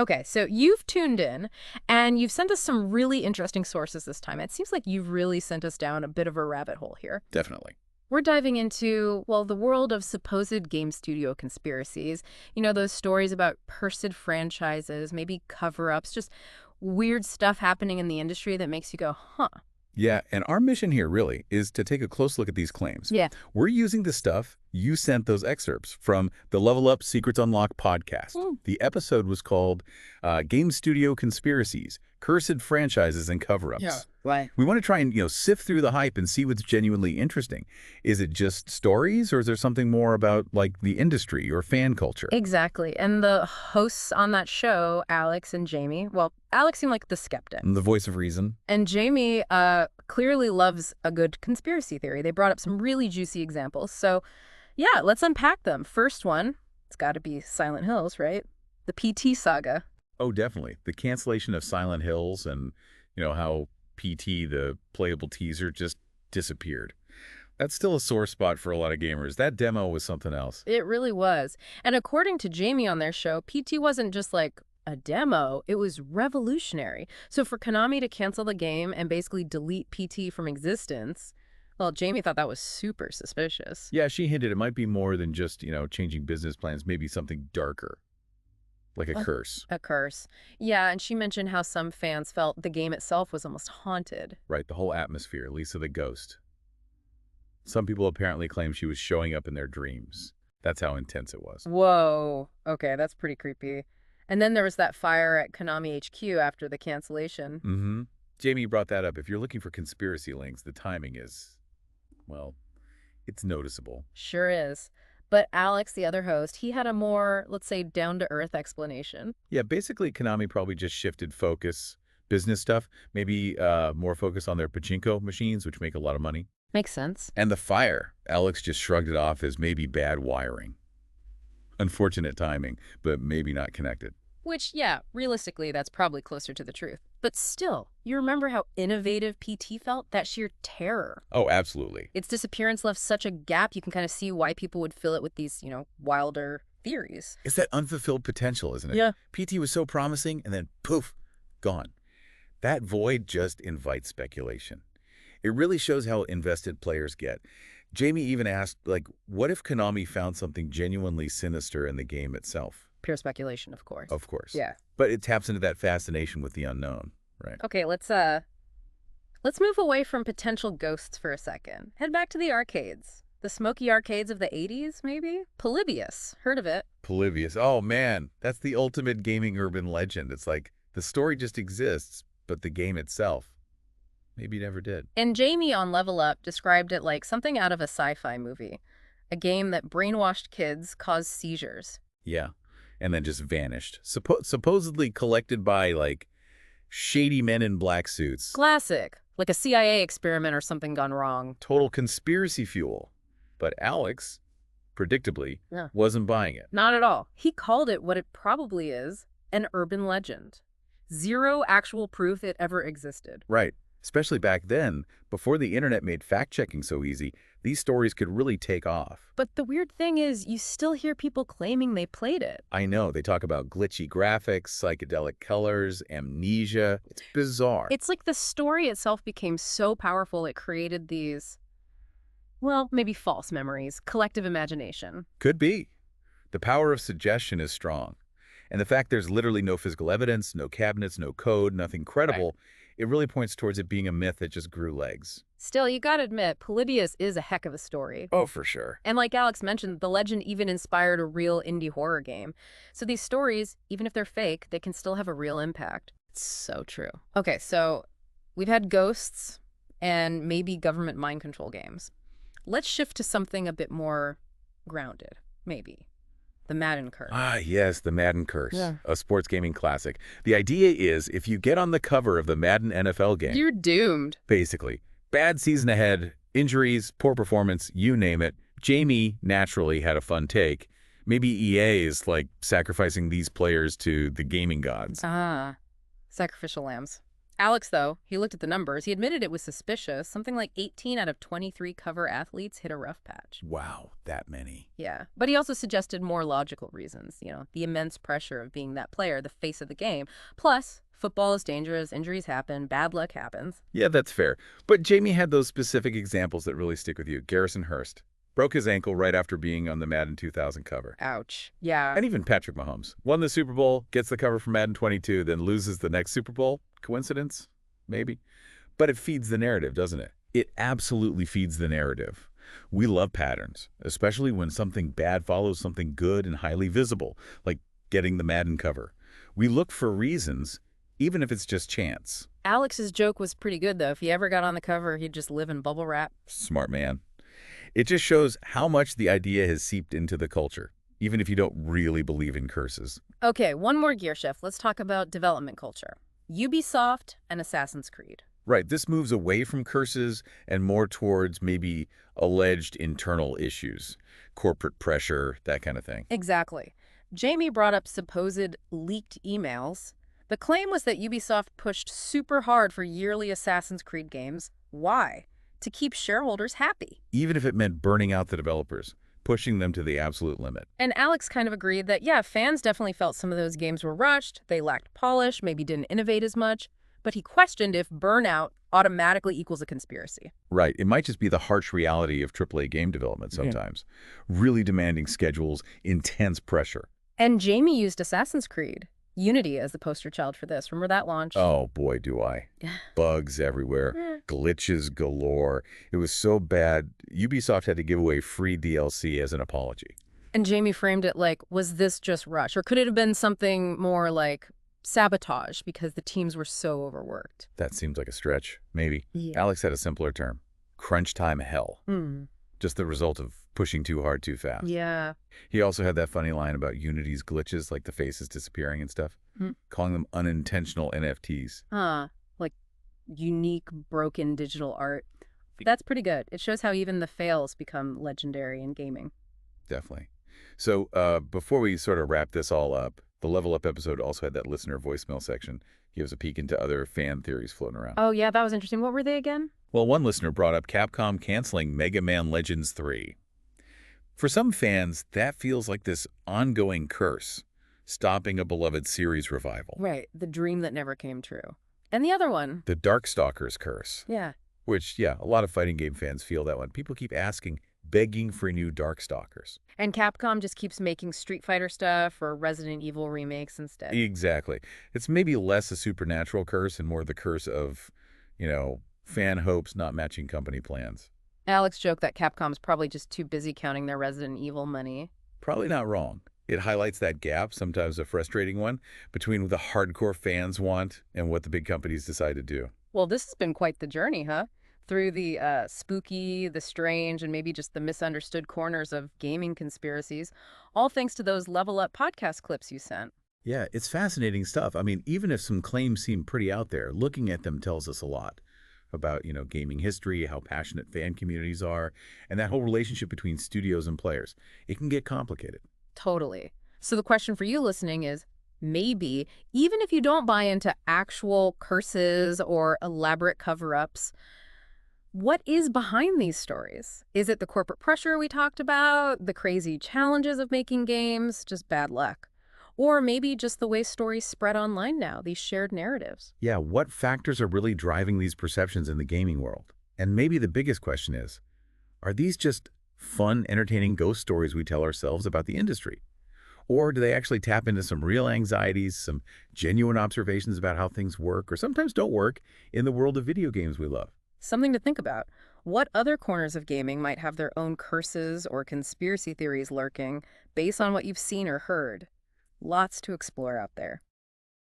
Okay, so you've tuned in, and you've sent us some really interesting sources this time. It seems like you've really sent us down a bit of a rabbit hole here. Definitely. We're diving into, well, the world of supposed game studio conspiracies. You know, those stories about cursed franchises, maybe cover-ups, just weird stuff happening in the industry that makes you go, huh. Yeah, and our mission here really is to take a close look at these claims. Yeah. We're using the stuff you sent those excerpts from the Level Up Secrets Unlocked podcast. The episode was called Game Studio Conspiracies, Cursed Franchises and Cover-Ups. Yeah, right. We want to try and, sift through the hype and see what's genuinely interesting. Is it just stories, or is there something more about, like, the industry or fan culture? Exactly. And the hosts on that show, Alex and Jamie, well, Alex seemed like the skeptic. And the voice of reason. And Jamie clearly loves a good conspiracy theory. They brought up some really juicy examples. So, yeah, let's unpack them. First one, it's got to be Silent Hills, right? The PT saga. Oh, definitely. The cancellation of Silent Hills and, how PT, the playable teaser, just disappeared. That's still a sore spot for a lot of gamers. That demo was something else. It really was. And according to Jamie on their show, PT wasn't just like a demo, it was revolutionary. So for Konami to cancel the game and basically delete PT from existence, well, Jamie thought that was super suspicious. Yeah, she hinted it might be more than just, changing business plans, maybe something darker, like a curse. A curse. Yeah, and she mentioned how some fans felt the game itself was almost haunted. Right, the whole atmosphere, Lisa the ghost. Some people apparently claim she was showing up in their dreams. That's how intense it was. Whoa. Okay, that's pretty creepy. And then there was that fire at Konami HQ after the cancellation. Mm-hmm. Jamie brought that up. If you're looking for conspiracy links, the timing is, well, it's noticeable. Sure is. But Alex, the other host, he had a more, let's say, down-to-earth explanation. Yeah, basically Konami probably just shifted focus, business stuff, maybe more focus on their pachinko machines, which make a lot of money. Makes sense. And the fire, Alex just shrugged it off as maybe bad wiring. Unfortunate timing, but maybe not connected. Which, yeah, realistically, that's probably closer to the truth. But still, you remember how innovative PT felt? That sheer terror. Oh, absolutely. Its disappearance left such a gap, you can kind of see why people would fill it with these, wilder theories. It's that unfulfilled potential, isn't it? Yeah. PT was so promising, and then poof, gone. That void just invites speculation. It really shows how invested players get. Jamie even asked, what if Konami found something genuinely sinister in the game itself? Pure speculation, of course. Of course. Yeah. But it taps into that fascination with the unknown, right? Okay, let's move away from potential ghosts for a second. Head back to the arcades. The smoky arcades of the 80s, maybe? Polybius. Heard of it? Polybius. Oh, man. That's the ultimate gaming urban legend. It's like the story just exists, but the game itself maybe never did. And Jamie on Level Up described it like something out of a sci-fi movie. A game that brainwashed kids caused seizures. Yeah. And then just vanished. Supposedly collected by, shady men in black suits. Classic. Like a CIA experiment or something gone wrong. Total conspiracy fuel. But Alex, predictably, wasn't buying it. Not at all. He called it what it probably is, an urban legend. Zero actual proof it ever existed. Right. Especially back then, before the internet made fact-checking so easy, these stories could really take off. But the weird thing is, you still hear people claiming they played it. I know. They talk about glitchy graphics, psychedelic colors, amnesia. It's bizarre. It's like the story itself became so powerful it created these, well, maybe false memories, collective imagination. Could be. The power of suggestion is strong. And the fact there's literally no physical evidence, no cabinets, no code, nothing credible, it really points towards it being a myth that just grew legs. Still, you gotta admit, Polybius is a heck of a story. Oh, for sure. And like Alex mentioned, the legend even inspired a real indie horror game. So these stories, even if they're fake, they can still have a real impact. It's so true. Okay, so we've had ghosts and maybe government mind control games. Let's shift to something a bit more grounded, maybe. The Madden Curse. Ah, yes, the Madden Curse, a sports gaming classic. The idea is if you get on the cover of the Madden NFL game, you're doomed. Basically. Bad season ahead, injuries, poor performance, you name it. Jamie naturally had a fun take. Maybe EA is sacrificing these players to the gaming gods. Ah, sacrificial lambs. Alex, though, he looked at the numbers. He admitted it was suspicious. Something like 18 out of 23 cover athletes hit a rough patch. Wow, that many. Yeah, but he also suggested more logical reasons, the immense pressure of being that player, the face of the game. Plus, football is dangerous, injuries happen, bad luck happens. Yeah, that's fair. But Jamie had those specific examples that really stick with you. Garrison Hurst broke his ankle right after being on the Madden 2000 cover. Ouch. Yeah. And even Patrick Mahomes won the Super Bowl, gets the cover for Madden 22, then loses the next Super Bowl. Coincidence? Maybe. But it feeds the narrative, doesn't it? It absolutely feeds the narrative. We love patterns, especially when something bad follows something good and highly visible, like getting the Madden cover. We look for reasons, even if it's just chance. Alex's joke was pretty good, though. If he ever got on the cover, he'd just live in bubble wrap. Smart man. It just shows how much the idea has seeped into the culture, even if you don't really believe in curses. Okay, one more gear shift. Let's talk about development culture. Ubisoft and Assassin's Creed. Right, this moves away from curses and more towards maybe alleged internal issues, corporate pressure, that kind of thing. Exactly. Jamie brought up supposed leaked emails. The claim was that Ubisoft pushed super hard for yearly Assassin's Creed games. Why? To keep shareholders happy. Even if it meant burning out the developers, pushing them to the absolute limit. And Alex kind of agreed that, yeah, fans definitely felt some of those games were rushed, they lacked polish, maybe didn't innovate as much, but he questioned if burnout automatically equals a conspiracy. Right. It might just be the harsh reality of AAA game development sometimes. Really demanding schedules, intense pressure. And Jamie used Assassin's Creed Unity as the poster child for this. Remember that launch? Oh, boy, do I. Bugs everywhere, glitches galore. It was so bad, Ubisoft had to give away free DLC as an apology. And Jamie framed it like, was this just rush? Or could it have been something more like sabotage because the teams were so overworked? That seems like a stretch, maybe. Yeah. Alex had a simpler term. Crunch time hell. Just the result of pushing too hard too fast. Yeah. He also had that funny line about Unity's glitches, like the faces disappearing and stuff, calling them unintentional NFTs. Like unique broken digital art. That's pretty good. It shows how even the fails become legendary in gaming. Definitely. So before we sort of wrap this all up, the Level Up episode also had that listener voicemail section. Gives a peek into other fan theories floating around. Oh, yeah, that was interesting. What were they again? Well, one listener brought up Capcom canceling Mega Man Legends 3. For some fans, that feels like this ongoing curse, stopping a beloved series revival. Right, the dream that never came true. And the other one? The Darkstalkers curse. Yeah. Which, yeah, a lot of fighting game fans feel that one. People keep asking, begging for new Darkstalkers. And Capcom just keeps making Street Fighter stuff or Resident Evil remakes instead. Exactly. It's maybe less a supernatural curse and more the curse of, fan hopes not matching company plans. Alex joked that Capcom's probably just too busy counting their Resident Evil money. Probably not wrong. It highlights that gap, sometimes a frustrating one, between what the hardcore fans want and what the big companies decide to do. Well, this has been quite the journey, huh? Through the spooky, the strange, and maybe just the misunderstood corners of gaming conspiracies, all thanks to those Level Up podcast clips you sent. Yeah, it's fascinating stuff. I mean, even if some claims seem pretty out there, looking at them tells us a lot about, gaming history, how passionate fan communities are, and that whole relationship between studios and players. It can get complicated. Totally. So the question for you listening is, maybe, even if you don't buy into actual curses or elaborate cover-ups, what is behind these stories? Is it the corporate pressure we talked about, the crazy challenges of making games, just bad luck? Or maybe just the way stories spread online now, these shared narratives? Yeah, what factors are really driving these perceptions in the gaming world? And maybe the biggest question is, are these just fun, entertaining ghost stories we tell ourselves about the industry? Or do they actually tap into some real anxieties, some genuine observations about how things work or sometimes don't work in the world of video games we love? Something to think about. What other corners of gaming might have their own curses or conspiracy theories lurking based on what you've seen or heard? Lots to explore out there.